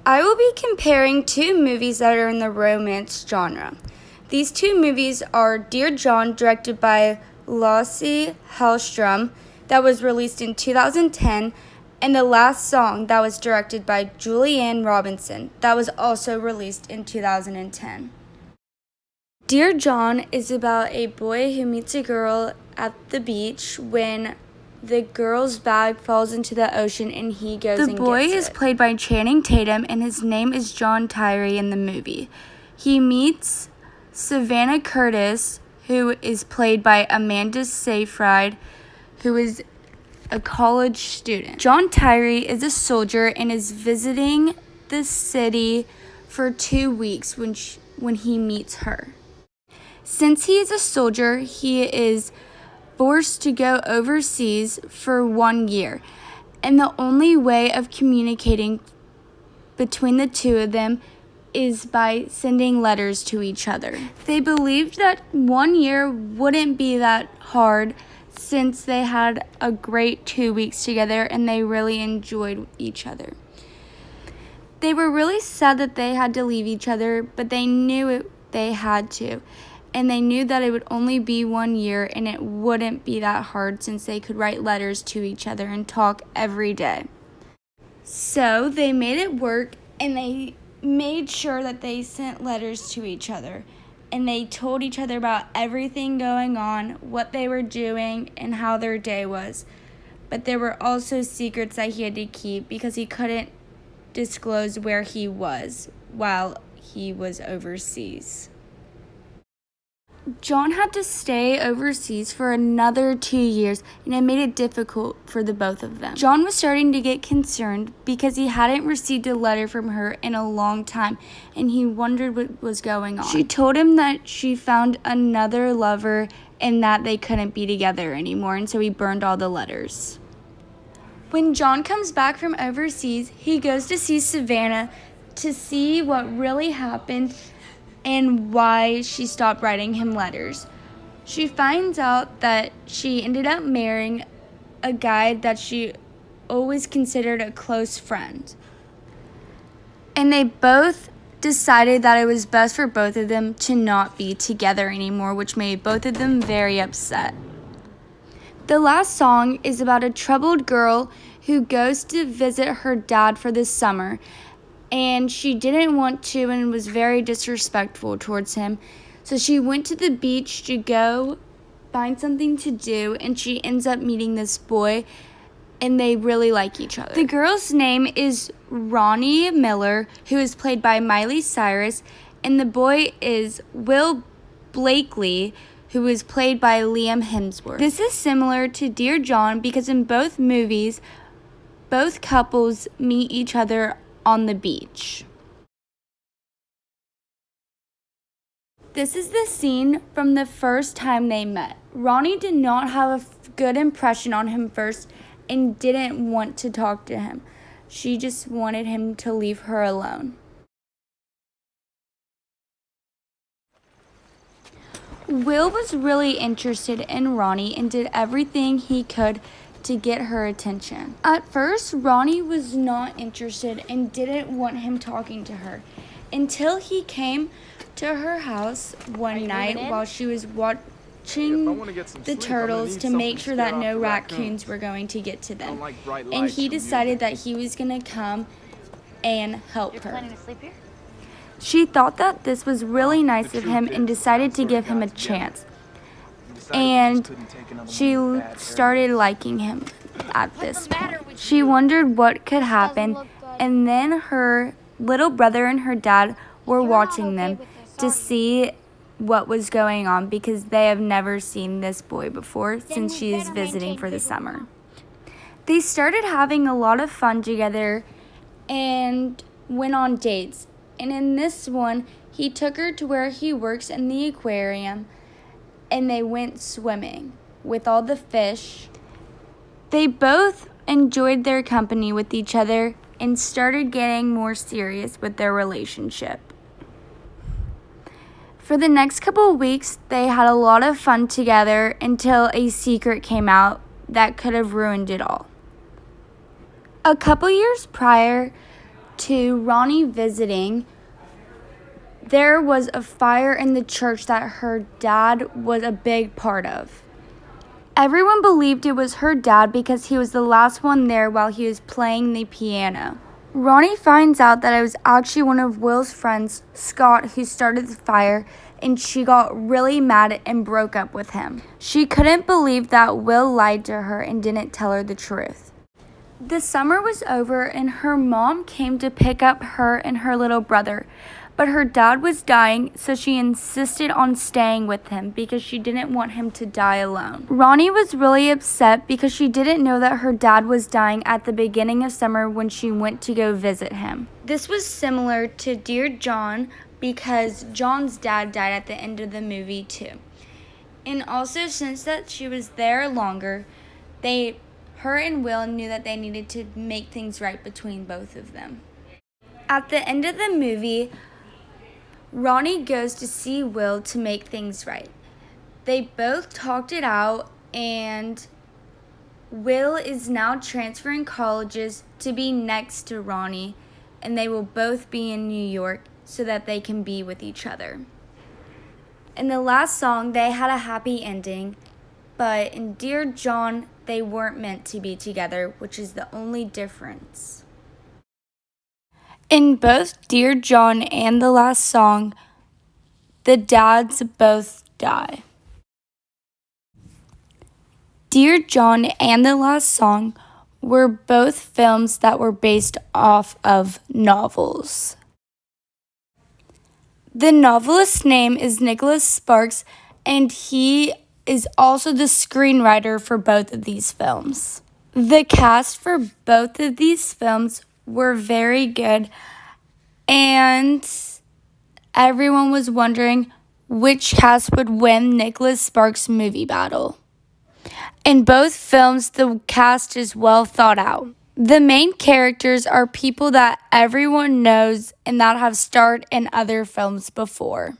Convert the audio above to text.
I will be comparing two movies that are in the romance genre. These two movies are Dear John, directed by Lasse Hallström, that was released in 2010, and The Last Song, that was directed by Julianne Robinson, that was also released in 2010. Dear John is about a boy who meets a girl at the beach when the girl's bag falls into the ocean and he goes and gets it. The boy is played by Channing Tatum, and his name is John Tyree in the movie. He meets Savannah Curtis, who is played by Amanda Seyfried, who is a college student. John Tyree is a soldier and is visiting the city for 2 weeks when he meets her. Since he is a soldier, he is forced to go overseas for 1 year, and the only way of communicating between the two of them is by sending letters to each other. They believed that 1 year wouldn't be that hard since they had a great 2 weeks together and they really enjoyed each other. They were really sad that they had to leave each other, but they knew they had to. And they knew that it would only be 1 year and it wouldn't be that hard since they could write letters to each other and talk every day. So they made it work, and they made sure that they sent letters to each other. And they told each other about everything going on, what they were doing, and how their day was. But there were also secrets that he had to keep because he couldn't disclose where he was while he was overseas. John had to stay overseas for another 2 years, and it made it difficult for the both of them. John was starting to get concerned because he hadn't received a letter from her in a long time, and he wondered what was going on. She told him that she found another lover and that they couldn't be together anymore, and so he burned all the letters. When John comes back from overseas, he goes to see Savannah to see what really happened and why she stopped writing him letters. She finds out that she ended up marrying a guy that she always considered a close friend. And they both decided that it was best for both of them to not be together anymore, which made both of them very upset. The Last Song is about a troubled girl who goes to visit her dad for the summer, and she didn't want to and was very disrespectful towards him. So she went to the beach to go find something to do, and she ends up meeting this boy, and they really like each other. The girl's name is Ronnie Miller, who is played by Miley Cyrus, and the boy is Will Blakely, who is played by Liam Hemsworth. This is similar to Dear John because in both movies, both couples meet each other on the beach. This is the scene from the first time they met. Ronnie did not have a good impression on him first and didn't want to talk to him. She just wanted him to leave her alone. Will was really interested in Ronnie and did everything he could to get her attention. At first, Ronnie was not interested and didn't want him talking to her until he came to her house one night while she was watching the turtles to make sure that no raccoons were going to get to them. And he decided that he was going to come and help her. Planning to sleep here? She thought that this was really nice of him and decided to give him a chance. And she started liking him at this point. She wondered what could happen, and then her little brother and her dad were watching them to see what was going on because they have never seen this boy before since she is visiting for the summer. They started having a lot of fun together and went on dates. And in this one, he took her to where he works in the aquarium, and they went swimming with all the fish. They both enjoyed their company with each other and started getting more serious with their relationship. For the next couple of weeks, they had a lot of fun together until a secret came out that could have ruined it all. A couple years prior, to Ronnie visiting, there was a fire in the church that her dad was a big part of. Everyone believed it was her dad because he was the last one there while he was playing the piano. Ronnie finds out that it was actually one of Will's friends, Scott, who started the fire, and she got really mad and broke up with him. She couldn't believe that Will lied to her and didn't tell her the truth. The summer was over and her mom came to pick up her and her little brother, but her dad was dying, so she insisted on staying with him because she didn't want him to die alone. Ronnie was really upset because she didn't know that her dad was dying at the beginning of summer when she went to go visit him. This was similar to Dear John because John's dad died at the end of the movie too. And also, since that she was there longer, her and Will knew that they needed to make things right between both of them. At the end of the movie, Ronnie goes to see Will to make things right. They both talked it out, and Will is now transferring colleges to be next to Ronnie, and they will both be in New York so that they can be with each other. In the last song, they had a happy ending, but in Dear John, they weren't meant to be together, which is the only difference. In both Dear John and the last song, the dads both die. Dear John and the last song were both films that were based off of novels. The novelist's name is Nicholas Sparks, and he is also the screenwriter for both of these films. The cast for both of these films were very good, and everyone was wondering which cast would win Nicholas Sparks' movie battle. In both films, the cast is well thought out. The main characters are people that everyone knows and that have starred in other films before.